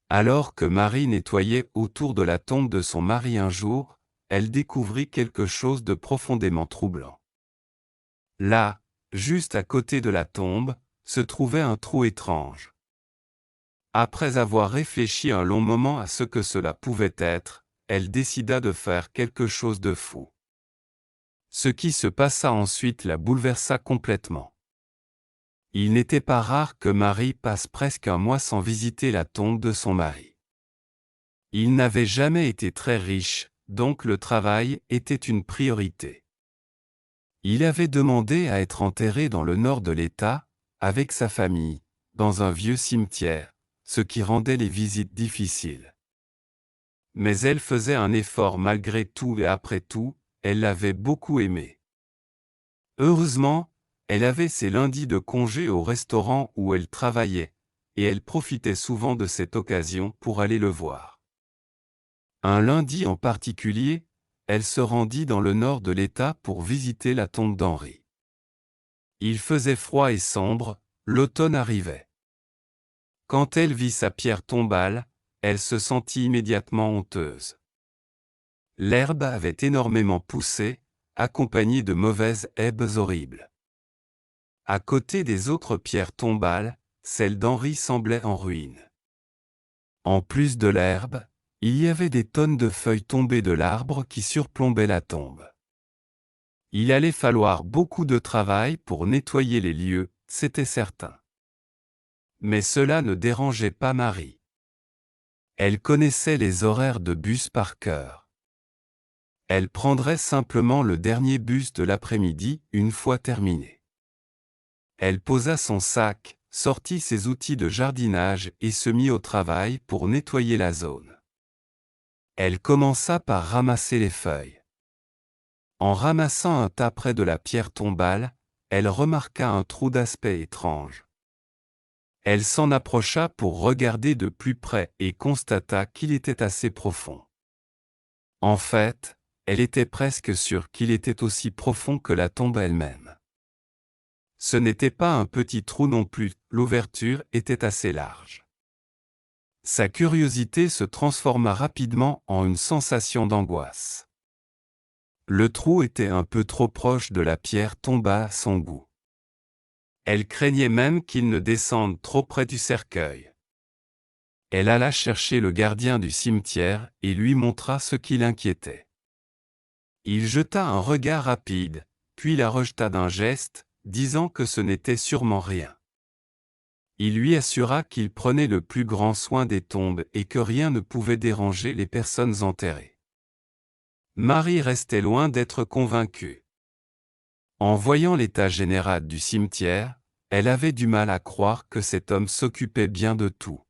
Alors que Marie nettoyait autour de la tombe de son mari un jour, elle découvrit quelque chose de profondément troublant. Là, juste à côté de la tombe, se trouvait un trou étrange. Après avoir réfléchi un long moment à ce que cela pouvait être, elle décida de faire quelque chose de fou. Ce qui se passa ensuite la bouleversa complètement. Il n'était pas rare que Marie passe presque un mois sans visiter la tombe de son mari. Il n'avait jamais été très riche, donc le travail était une priorité. Il avait demandé à être enterré dans le nord de l'État, avec sa famille, dans un vieux cimetière, ce qui rendait les visites difficiles. Mais elle faisait un effort malgré tout et après tout, elle l'avait beaucoup aimé. Heureusement, elle avait ses lundis de congé au restaurant où elle travaillait, et elle profitait souvent de cette occasion pour aller le voir. Un lundi en particulier, elle se rendit dans le nord de l'État pour visiter la tombe d'Henri. Il faisait froid et sombre, l'automne arrivait. Quand elle vit sa pierre tombale, elle se sentit immédiatement honteuse. L'herbe avait énormément poussé, accompagnée de mauvaises herbes horribles. À côté des autres pierres tombales, celle d'Henri semblait en ruine. En plus de l'herbe, il y avait des tonnes de feuilles tombées de l'arbre qui surplombaient la tombe. Il allait falloir beaucoup de travail pour nettoyer les lieux, c'était certain. Mais cela ne dérangeait pas Marie. Elle connaissait les horaires de bus par cœur. Elle prendrait simplement le dernier bus de l'après-midi une fois terminé. Elle posa son sac, sortit ses outils de jardinage et se mit au travail pour nettoyer la zone. Elle commença par ramasser les feuilles. En ramassant un tas près de la pierre tombale, elle remarqua un trou d'aspect étrange. Elle s'en approcha pour regarder de plus près et constata qu'il était assez profond. En fait, elle était presque sûre qu'il était aussi profond que la tombe elle-même. Ce n'était pas un petit trou non plus, l'ouverture était assez large. Sa curiosité se transforma rapidement en une sensation d'angoisse. Le trou était un peu trop proche de la pierre tomba à son goût. Elle craignait même qu'il ne descende trop près du cercueil. Elle alla chercher le gardien du cimetière et lui montra ce qui l'inquiétait. Il jeta un regard rapide, puis la rejeta d'un geste, disant que ce n'était sûrement rien. Il lui assura qu'il prenait le plus grand soin des tombes et que rien ne pouvait déranger les personnes enterrées. Marie restait loin d'être convaincue. En voyant l'état général du cimetière, elle avait du mal à croire que cet homme s'occupait bien de tout.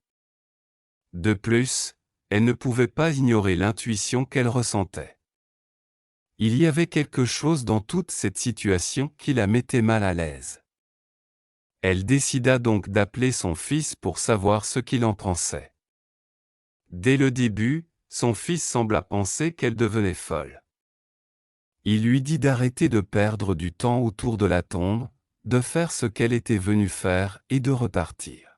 De plus, elle ne pouvait pas ignorer l'intuition qu'elle ressentait. Il y avait quelque chose dans toute cette situation qui la mettait mal à l'aise. Elle décida donc d'appeler son fils pour savoir ce qu'il en pensait. Dès le début, son fils sembla penser qu'elle devenait folle. Il lui dit d'arrêter de perdre du temps autour de la tombe, de faire ce qu'elle était venue faire et de repartir.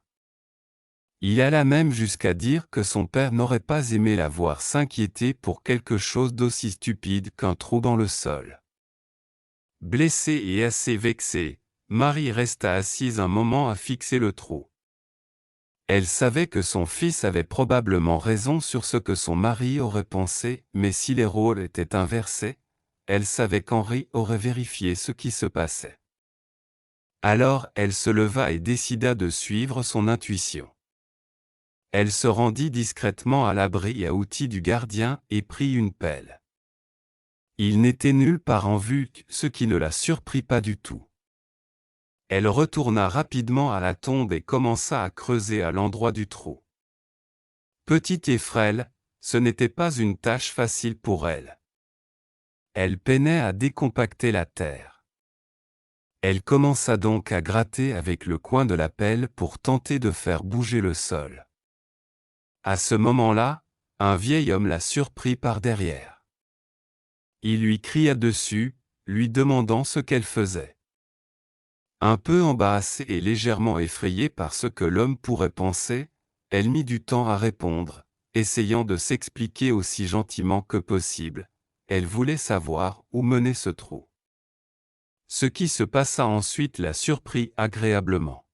Il alla même jusqu'à dire que son père n'aurait pas aimé la voir s'inquiéter pour quelque chose d'aussi stupide qu'un trou dans le sol. Blessée et assez vexée, Marie resta assise un moment à fixer le trou. Elle savait que son fils avait probablement raison sur ce que son mari aurait pensé, mais si les rôles étaient inversés, elle savait qu'Henri aurait vérifié ce qui se passait. Alors elle se leva et décida de suivre son intuition. Elle se rendit discrètement à l'abri à outils du gardien et prit une pelle. Il n'était nulle part en vue, ce qui ne la surprit pas du tout. Elle retourna rapidement à la tombe et commença à creuser à l'endroit du trou. Petite et frêle, ce n'était pas une tâche facile pour elle. Elle peinait à décompacter la terre. Elle commença donc à gratter avec le coin de la pelle pour tenter de faire bouger le sol. À ce moment-là, un vieil homme la surprit par derrière. Il lui cria dessus, lui demandant ce qu'elle faisait. Un peu embarrassée et légèrement effrayée par ce que l'homme pourrait penser, elle mit du temps à répondre, essayant de s'expliquer aussi gentiment que possible. Elle voulait savoir où menait ce trou. Ce qui se passa ensuite la surprit agréablement.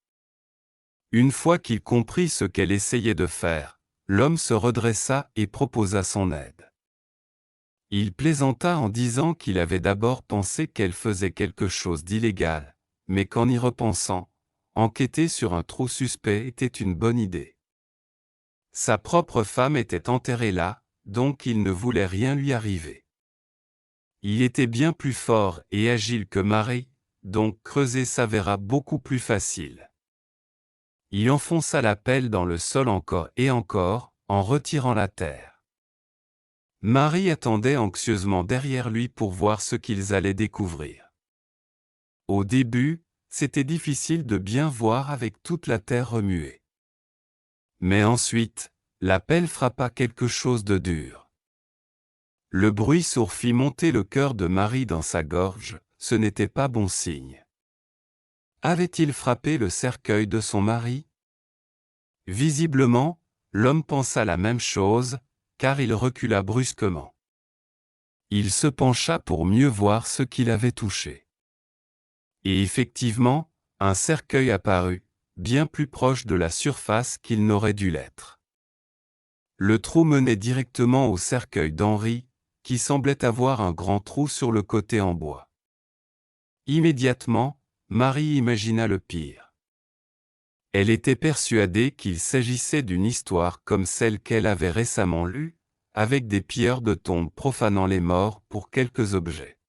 Une fois qu'il comprit ce qu'elle essayait de faire, l'homme se redressa et proposa son aide. Il plaisanta en disant qu'il avait d'abord pensé qu'elle faisait quelque chose d'illégal, mais qu'en y repensant, enquêter sur un trou suspect était une bonne idée. Sa propre femme était enterrée là, donc il ne voulait rien lui arriver. Il était bien plus fort et agile que Marie, donc creuser s'avéra beaucoup plus facile. Il enfonça la pelle dans le sol encore et encore, en retirant la terre. Marie attendait anxieusement derrière lui pour voir ce qu'ils allaient découvrir. Au début, c'était difficile de bien voir avec toute la terre remuée. Mais ensuite, la pelle frappa quelque chose de dur. Le bruit sourd fit monter le cœur de Marie dans sa gorge, ce n'était pas bon signe. Avait-il frappé le cercueil de son mari? Visiblement, l'homme pensa la même chose, car il recula brusquement. Il se pencha pour mieux voir ce qu'il avait touché. Et effectivement, un cercueil apparut, bien plus proche de la surface qu'il n'aurait dû l'être. Le trou menait directement au cercueil d'Henri, qui semblait avoir un grand trou sur le côté en bois. Immédiatement, Marie imagina le pire. Elle était persuadée qu'il s'agissait d'une histoire comme celle qu'elle avait récemment lue, avec des pilleurs de tombes profanant les morts pour quelques objets.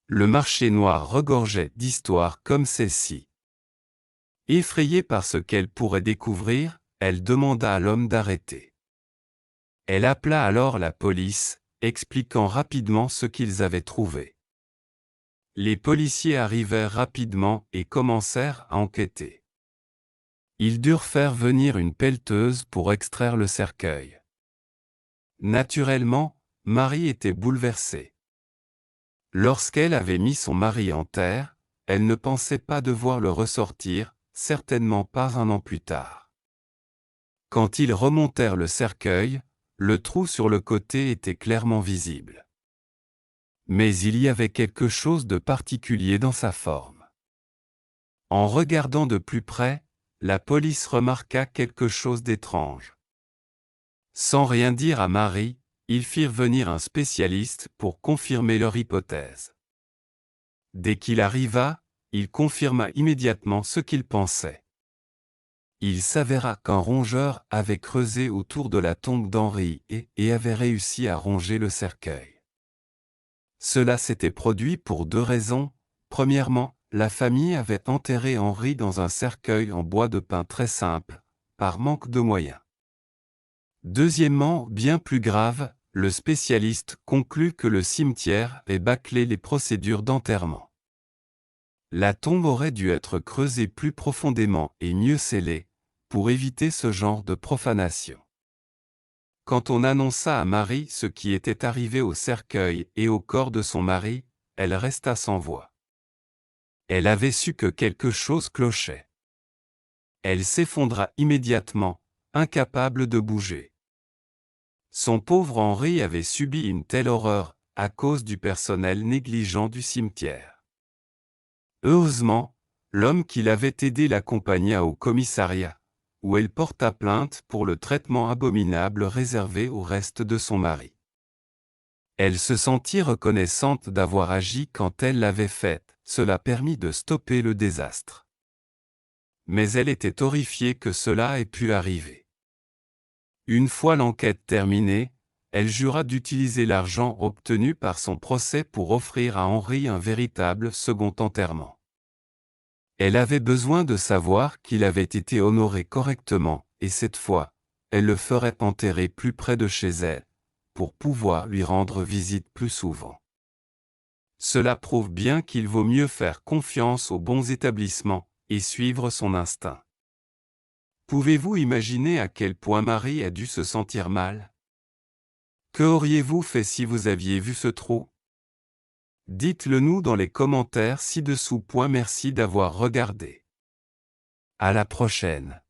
Le marché noir regorgeait d'histoires comme celle-ci. Effrayée par ce qu'elle pourrait découvrir, elle demanda à l'homme d'arrêter. Elle appela alors la police, expliquant rapidement ce qu'ils avaient trouvé. Les policiers arrivèrent rapidement et commencèrent à enquêter. Ils durent faire venir une pelleteuse pour extraire le cercueil. Naturellement, Marie était bouleversée. Lorsqu'elle avait mis son mari en terre, elle ne pensait pas devoir le ressortir, certainement pas un an plus tard. Quand ils remontèrent le cercueil, le trou sur le côté était clairement visible. Mais il y avait quelque chose de particulier dans sa forme. En regardant de plus près, la police remarqua quelque chose d'étrange. Sans rien dire à Marie, ils firent venir un spécialiste pour confirmer leur hypothèse. Dès qu'il arriva, il confirma immédiatement ce qu'il pensait. Il s'avéra qu'un rongeur avait creusé autour de la tombe d'Henri et avait réussi à ronger le cercueil. Cela s'était produit pour deux raisons. Premièrement, la famille avait enterré Henri dans un cercueil en bois de pin très simple, par manque de moyens. Deuxièmement, bien plus grave, le spécialiste conclut que le cimetière ait bâclé les procédures d'enterrement. La tombe aurait dû être creusée plus profondément et mieux scellée, pour éviter ce genre de profanation. Quand on annonça à Marie ce qui était arrivé au cercueil et au corps de son mari, elle resta sans voix. Elle avait su que quelque chose clochait. Elle s'effondra immédiatement, incapable de bouger. Son pauvre Henri avait subi une telle horreur, à cause du personnel négligent du cimetière. Heureusement, l'homme qui l'avait aidé l'accompagna au commissariat, où elle porta plainte pour le traitement abominable réservé au reste de son mari. Elle se sentit reconnaissante d'avoir agi quand elle l'avait fait, cela permit de stopper le désastre. Mais elle était horrifiée que cela ait pu arriver. Une fois l'enquête terminée, elle jura d'utiliser l'argent obtenu par son procès pour offrir à Henri un véritable second enterrement. Elle avait besoin de savoir qu'il avait été honoré correctement, et cette fois, elle le ferait enterrer plus près de chez elle, pour pouvoir lui rendre visite plus souvent. Cela prouve bien qu'il vaut mieux faire confiance aux bons établissements, et suivre son instinct. Pouvez-vous imaginer à quel point Marie a dû se sentir mal? Que auriez-vous fait si vous aviez vu ce trou? Dites-le nous dans les commentaires ci-dessous. Merci d'avoir regardé. À la prochaine.